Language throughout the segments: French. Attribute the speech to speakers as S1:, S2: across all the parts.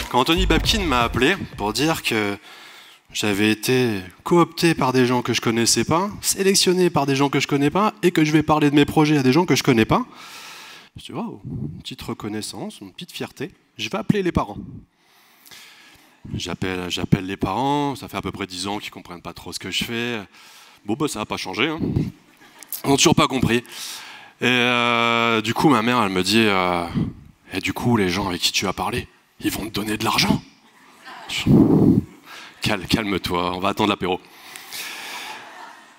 S1: Quand Anthony Babkin m'a appelé pour dire que j'avais été coopté par des gens que je connaissais pas, sélectionné par des gens que je connais pas, et que je vais parler de mes projets à des gens que je connais pas, je me suis dit, wow, une petite reconnaissance, une petite fierté, je vais appeler les parents. J'appelle les parents, ça fait à peu près 10 ans qu'ils comprennent pas trop ce que je fais. Bon, bah ça n'a pas changé, hein. Ils n'ont toujours pas compris. Et du coup, ma mère, elle me dit, et du coup, les gens avec qui tu as parlé, ils vont te donner de l'argent. Calme-toi, on va attendre l'apéro.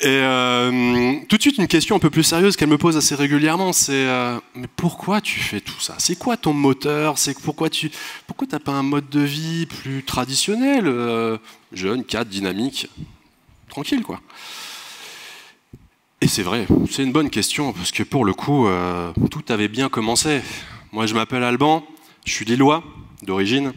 S1: Et tout de suite, une question un peu plus sérieuse qu'elle me pose assez régulièrement, c'est mais pourquoi tu fais tout ça? C'est quoi ton moteur? C'est pourquoi t'as pas un mode de vie plus traditionnel, jeune, cadre, dynamique, tranquille, quoi. Et c'est vrai, c'est une bonne question, parce que pour le coup, tout avait bien commencé. Moi, je m'appelle Alban, je suis lillois d'origine,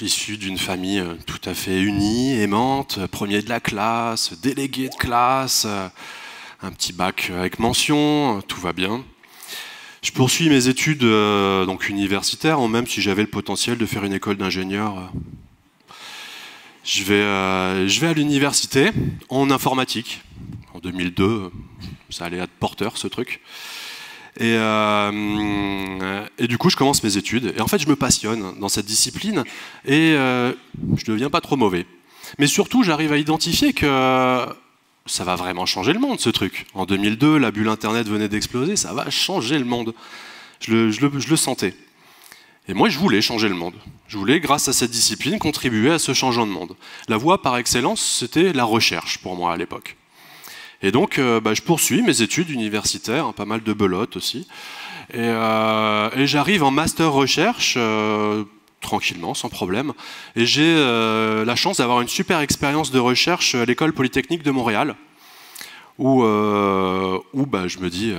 S1: issu d'une famille tout à fait unie, aimante, premier de la classe, délégué de classe, un petit bac avec mention, tout va bien. Je poursuis mes études donc universitaires, même si j'avais le potentiel de faire une école d'ingénieur. Je vais à l'université en informatique. En 2002, ça allait être porteur ce truc. Et du coup, je commence mes études. Et en fait, je me passionne dans cette discipline et je deviens pas trop mauvais. Mais surtout, j'arrive à identifier que ça va vraiment changer le monde, ce truc. En 2002, la bulle Internet venait d'exploser, ça va changer le monde. Je le sentais. Et moi, je voulais changer le monde. Je voulais, grâce à cette discipline, contribuer à ce changement de monde. La voie par excellence, c'était la recherche pour moi à l'époque. Et donc, je poursuis mes études universitaires, pas mal de belote aussi. Et j'arrive en master recherche, tranquillement, sans problème. Et j'ai la chance d'avoir une super expérience de recherche à l'École Polytechnique de Montréal, où je me dis,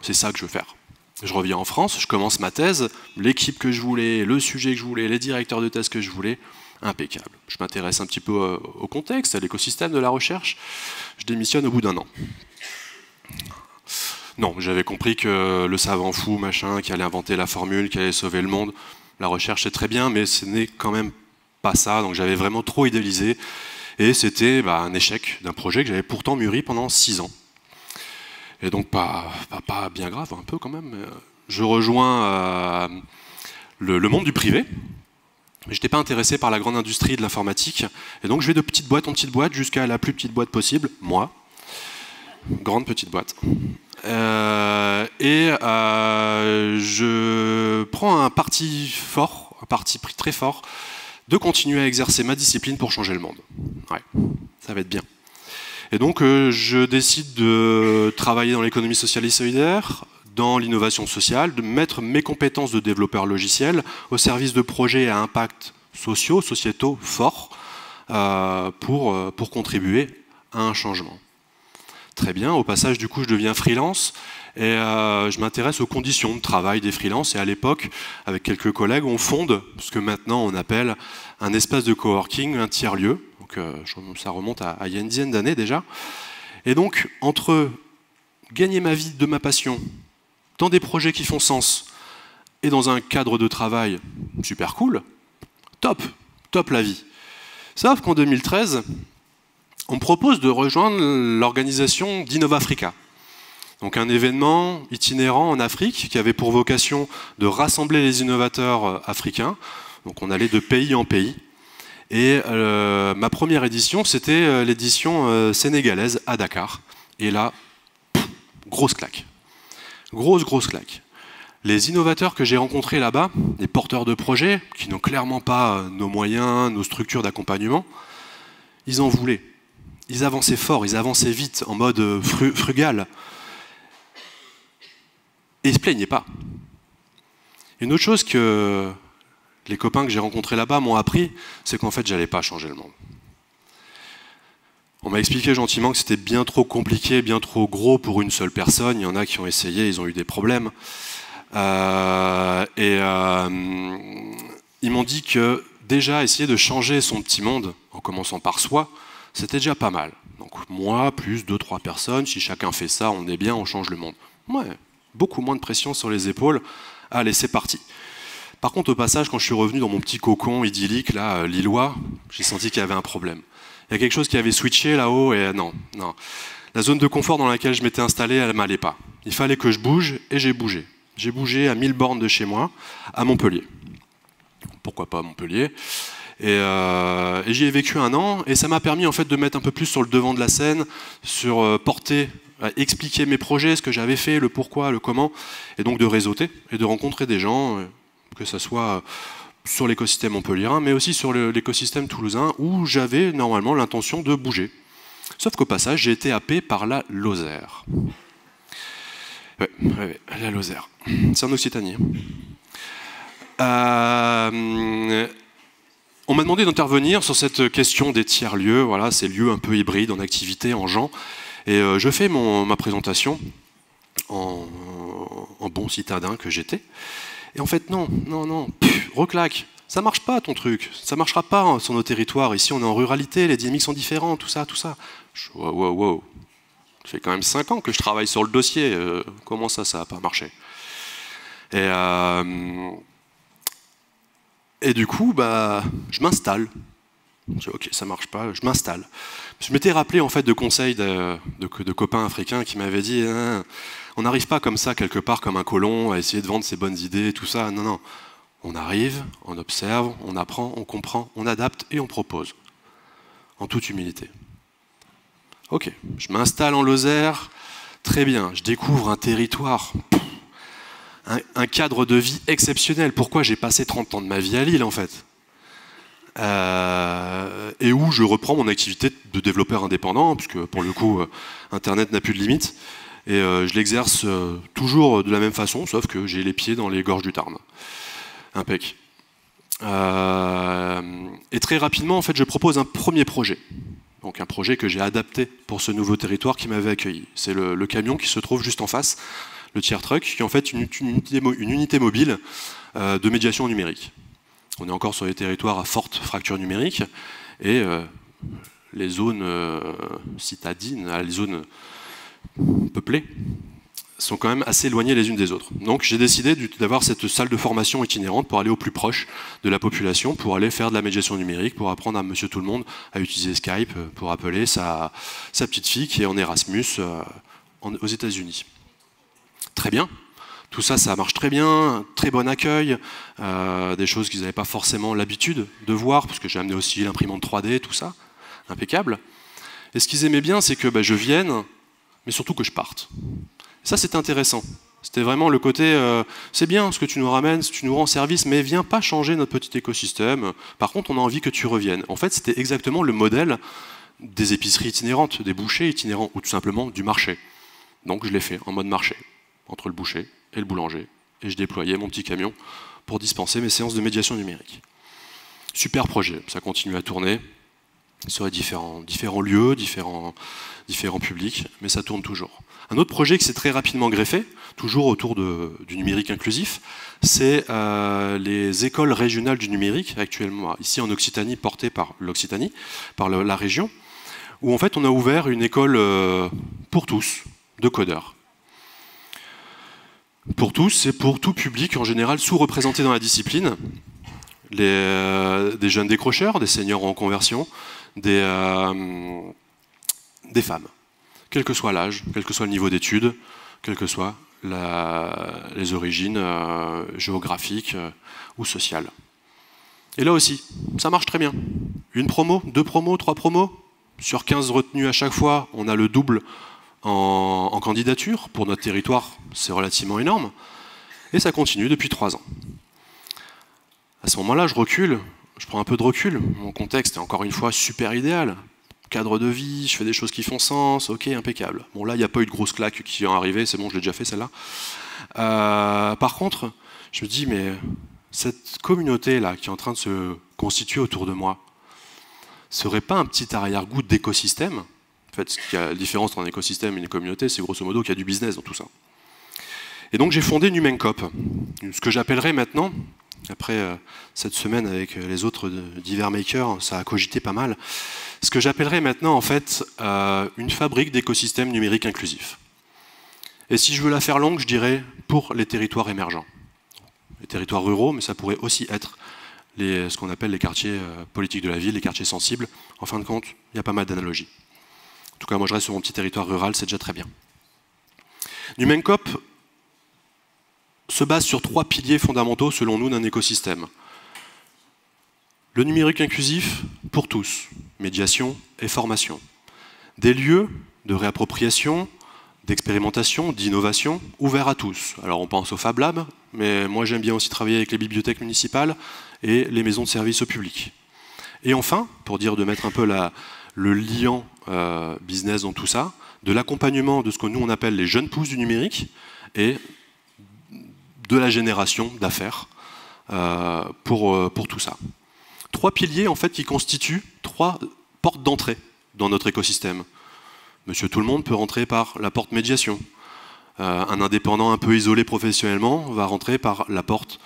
S1: c'est ça que je veux faire. Je reviens en France, je commence ma thèse, l'équipe que je voulais, le sujet que je voulais, les directeurs de thèse que je voulais, impeccable. Je m'intéresse un petit peu au contexte, à l'écosystème de la recherche. Je démissionne au bout d'un an. Non, j'avais compris que le savant fou, machin, qui allait inventer la formule, qui allait sauver le monde, la recherche c'est très bien, mais ce n'est quand même pas ça. Donc j'avais vraiment trop idéalisé. Et c'était un échec d'un projet que j'avais pourtant mûri pendant 6 ans. Et donc pas bien grave, un peu quand même. Je rejoins le monde du privé. Je n'étais pas intéressé par la grande industrie de l'informatique. Et donc je vais de petite boîte en petite boîte jusqu'à la plus petite boîte possible, moi. Grande petite boîte. Je prends un parti fort, un parti pris très fort, de continuer à exercer ma discipline pour changer le monde. Ouais, ça va être bien. Et donc je décide de travailler dans l'économie sociale et solidaire, dans l'innovation sociale, de mettre mes compétences de développeur logiciel au service de projets à impact sociétaux forts pour contribuer à un changement. Très bien, au passage du coup je deviens freelance et je m'intéresse aux conditions de travail des freelances et à l'époque, avec quelques collègues, on fonde ce que maintenant on appelle un espace de coworking, un tiers-lieu. Donc ça remonte à il y a une dizaine d'années déjà. Et donc entre gagner ma vie de ma passion dans des projets qui font sens et dans un cadre de travail super cool, top la vie. Sauf qu'en 2013, on me propose de rejoindre l'organisation d'InnovAfrica. Donc un événement itinérant en Afrique qui avait pour vocation de rassembler les innovateurs africains. Donc on allait de pays en pays. Et ma première édition, c'était l'édition sénégalaise à Dakar. Et là, grosse claque. Grosse claque. Les innovateurs que j'ai rencontrés là-bas, les porteurs de projets, qui n'ont clairement pas nos moyens, nos structures d'accompagnement, ils en voulaient. Ils avançaient fort, ils avançaient vite, en mode frugal. Et ils ne se plaignaient pas. Une autre chose que les copains que j'ai rencontrés là-bas m'ont appris, c'est qu'en fait, j'allais pas changer le monde. On m'a expliqué gentiment que c'était bien trop compliqué, bien trop gros pour une seule personne. Il y en a qui ont essayé, ils ont eu des problèmes. Ils m'ont dit que déjà, essayer de changer son petit monde, en commençant par soi, C'était déjà pas mal. Donc moi, plus 2-3 personnes, si chacun fait ça, on est bien, on change le monde. Ouais, beaucoup moins de pression sur les épaules. Allez, c'est parti. Par contre, au passage, quand je suis revenu dans mon petit cocon idyllique, là, lillois, j'ai senti qu'il y avait un problème. Il y a quelque chose qui avait switché là-haut, et non. La zone de confort dans laquelle je m'étais installé, elle m'allait pas. Il fallait que je bouge, et j'ai bougé. J'ai bougé à 1000 bornes de chez moi, à Montpellier. Pourquoi pas Montpellier? Et j'y ai vécu 1 an, et ça m'a permis en fait de mettre un peu plus sur le devant de la scène, sur expliquer mes projets, ce que j'avais fait, le pourquoi, le comment, et donc de réseauter et de rencontrer des gens, que ce soit sur l'écosystème montpelliérain, mais aussi sur l'écosystème toulousain, où j'avais normalement l'intention de bouger. Sauf qu'au passage, j'ai été happé par la Lozère. Ouais, la Lozère. C'est en Occitanie. On m'a demandé d'intervenir sur cette question des tiers-lieux, voilà, ces lieux un peu hybrides, en activité, en gens. Et je fais ma présentation en bon citadin que j'étais. Et en fait, non, reclaque. Ça marche pas ton truc, ça marchera pas sur nos territoires. Ici, on est en ruralité, les dynamiques sont différentes, tout ça. Wow. Ça fait quand même 5 ans que je travaille sur le dossier. Comment ça va pas marcher? Et du coup, je m'installe. Je dis, ok, ça marche pas, je m'installe. Je m'étais rappelé en fait de conseils de copains africains qui m'avaient dit, on n'arrive pas comme ça quelque part comme un colon à essayer de vendre ses bonnes idées, tout ça. Non. On arrive, on observe, on apprend, on comprend, on adapte et on propose. En toute humilité. Ok, je m'installe en Lozère, très bien, je découvre un territoire, un cadre de vie exceptionnel. Pourquoi j'ai passé 30 ans de ma vie à Lille en fait? Et où je reprends mon activité de développeur indépendant, puisque pour le coup, Internet n'a plus de limite, et je l'exerce toujours de la même façon, sauf que j'ai les pieds dans les gorges du Tarn. Impec. Et très rapidement, en fait, je propose un premier projet. Donc un projet que j'ai adapté pour ce nouveau territoire qui m'avait accueilli. C'est le camion qui se trouve juste en face, le tier truck, qui est en fait une unité mobile de médiation numérique. On est encore sur les territoires à forte fracture numérique, et les zones citadines, les zones peuplées, sont quand même assez éloignées les unes des autres. Donc j'ai décidé d'avoir cette salle de formation itinérante pour aller au plus proche de la population, pour aller faire de la médiation numérique, pour apprendre à monsieur tout le monde à utiliser Skype, pour appeler sa petite fille qui est en Erasmus aux États-Unis. Très bien. Tout ça, ça marche très bien, très bon accueil, des choses qu'ils n'avaient pas forcément l'habitude de voir, parce que j'ai amené aussi l'imprimante 3D, tout ça, impeccable. Et ce qu'ils aimaient bien, c'est que je vienne, mais surtout que je parte. Ça, c'était intéressant. C'était vraiment le côté, c'est bien ce que tu nous ramènes, tu nous rends service, mais viens pas changer notre petit écosystème. Par contre, on a envie que tu reviennes. En fait, c'était exactement le modèle des épiceries itinérantes, des bouchers itinérants, ou tout simplement du marché. Donc je l'ai fait en mode marché, entre le boucher et le boulanger, et je déployais mon petit camion pour dispenser mes séances de médiation numérique. Super projet, ça continue à tourner sur les différents lieux, différents publics, mais ça tourne toujours. Un autre projet qui s'est très rapidement greffé, toujours autour du numérique inclusif, c'est les écoles régionales du numérique, actuellement ici en Occitanie, portées par l'Occitanie, par la région, où en fait on a ouvert une école pour tous, de codeurs. Pour tous, c'est pour tout public en général sous-représenté dans la discipline, des jeunes décrocheurs, des seniors en conversion, des femmes, quel que soit l'âge, quel que soit le niveau d'études, quelles que soient les origines géographiques ou sociales. Et là aussi, ça marche très bien. 1 promo, 2 promos, 3 promos, sur 15 retenues à chaque fois, on a le double en candidature. Pour notre territoire, c'est relativement énorme. Et ça continue depuis 3 ans. À ce moment-là, je recule, je prends un peu de recul. Mon contexte est encore une fois super idéal. Cadre de vie, je fais des choses qui font sens, ok, impeccable. Bon là, il n'y a pas eu de grosse claque qui est arrivée, c'est bon, je l'ai déjà fait celle-là. Par contre, je me dis, mais cette communauté-là qui est en train de se constituer autour de moi, serait pas un petit arrière-goût d'écosystème? En fait, ce qui a la différence entre un écosystème et une communauté, c'est grosso modo qu'il y a du business dans tout ça. Et donc j'ai fondé Numencop, ce que j'appellerais maintenant, Après cette semaine avec les autres divers makers, ça a cogité pas mal. Ce que j'appellerais maintenant en fait une fabrique d'écosystèmes numériques inclusifs. Et si je veux la faire longue, je dirais pour les territoires émergents. Les territoires ruraux, mais ça pourrait aussi être ce qu'on appelle les quartiers politiques de la ville, les quartiers sensibles. En fin de compte, il y a pas mal d'analogies. En tout cas, moi je reste sur mon petit territoire rural, c'est déjà très bien. NumenCop se base sur 3 piliers fondamentaux, selon nous, d'un écosystème. Le numérique inclusif pour tous, médiation et formation. Des lieux de réappropriation, d'expérimentation, d'innovation, ouverts à tous. Alors on pense au Fab Lab, mais moi j'aime bien aussi travailler avec les bibliothèques municipales et les maisons de service au public. Et enfin, pour dire de mettre un peu le liant business dans tout ça, de l'accompagnement de ce que nous on appelle les jeunes pousses du numérique et de la génération d'affaires pour tout ça. 3 piliers en fait qui constituent 3 portes d'entrée dans notre écosystème. Monsieur Tout-le-Monde peut rentrer par la porte médiation. Un indépendant un peu isolé professionnellement va rentrer par la porte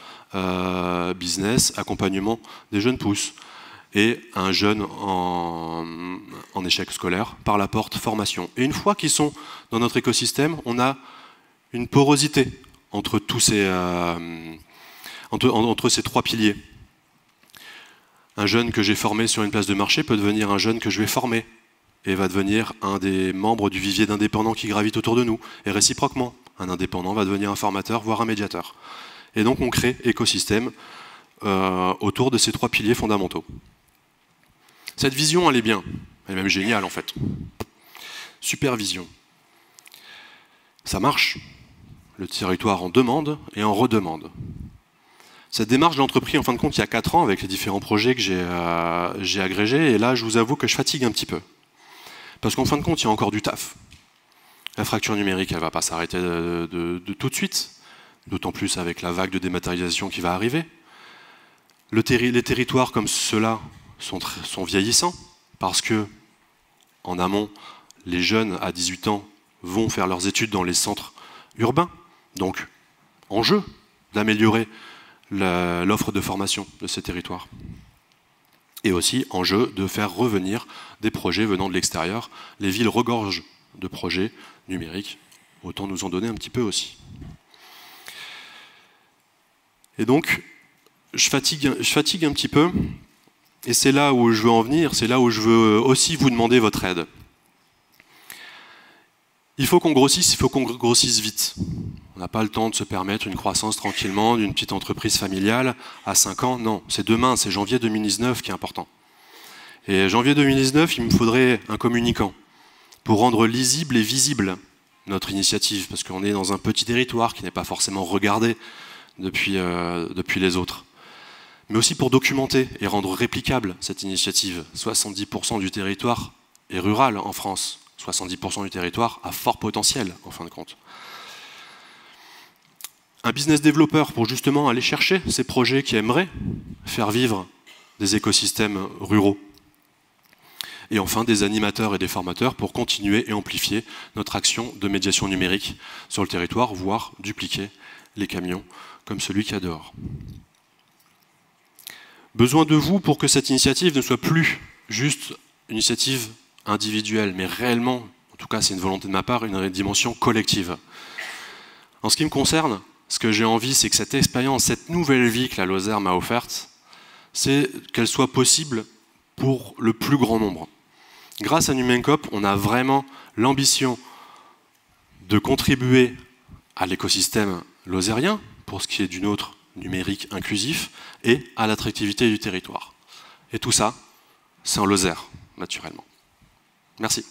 S1: business, accompagnement des jeunes pousses. Et un jeune en échec scolaire par la porte formation. Et une fois qu'ils sont dans notre écosystème, on a une porosité entre tous entre ces 3 piliers. Un jeune que j'ai formé sur une place de marché peut devenir un jeune que je vais former et va devenir un des membres du vivier d'indépendants qui gravitent autour de nous. Et réciproquement, un indépendant va devenir un formateur, voire un médiateur. Et donc on crée écosystème autour de ces 3 piliers fondamentaux. Cette vision, elle est bien, elle est même géniale en fait. Super vision. Ça marche. Le territoire en demande et en redemande. Cette démarche, je l'ai entreprise en fin de compte il y a 4 ans avec les différents projets que j'ai agrégés, et là je vous avoue que je fatigue un petit peu. Parce qu'en fin de compte, il y a encore du taf. La fracture numérique, elle ne va pas s'arrêter de tout de suite, d'autant plus avec la vague de dématérialisation qui va arriver. Les territoires comme ceux-là sont vieillissants, parce que, en amont, les jeunes à 18 ans vont faire leurs études dans les centres urbains. Donc, enjeu d'améliorer l'offre de formation de ces territoires. Et aussi, enjeu de faire revenir des projets venant de l'extérieur. Les villes regorgent de projets numériques, autant nous en donner un petit peu aussi. Et donc, je fatigue un petit peu, et c'est là où je veux en venir, c'est là où je veux aussi vous demander votre aide. Il faut qu'on grossisse vite. On n'a pas le temps de se permettre une croissance tranquillement d'une petite entreprise familiale à 5 ans. Non, c'est demain, c'est janvier 2019 qui est important. Et janvier 2019, il me faudrait un communicant pour rendre lisible et visible notre initiative, parce qu'on est dans un petit territoire qui n'est pas forcément regardé depuis les autres. Mais aussi pour documenter et rendre réplicable cette initiative. 70% du territoire est rural en France. 70% du territoire a fort potentiel, en fin de compte. Un business développeur pour justement aller chercher ces projets qui aimeraient faire vivre des écosystèmes ruraux. Et enfin, des animateurs et des formateurs pour continuer et amplifier notre action de médiation numérique sur le territoire, voire dupliquer les camions comme celui qu'il y a dehors. Besoin de vous pour que cette initiative ne soit plus juste une initiative individuelle, mais réellement, en tout cas c'est une volonté de ma part, une dimension collective. En ce qui me concerne, ce que j'ai envie, c'est que cette expérience, cette nouvelle vie que la Lozère m'a offerte, c'est qu'elle soit possible pour le plus grand nombre. Grâce à NumenCop, on a vraiment l'ambition de contribuer à l'écosystème lozérien, pour ce qui est du nôtre numérique inclusif, et à l'attractivité du territoire. Et tout ça, c'est en Lozère, naturellement. Merci.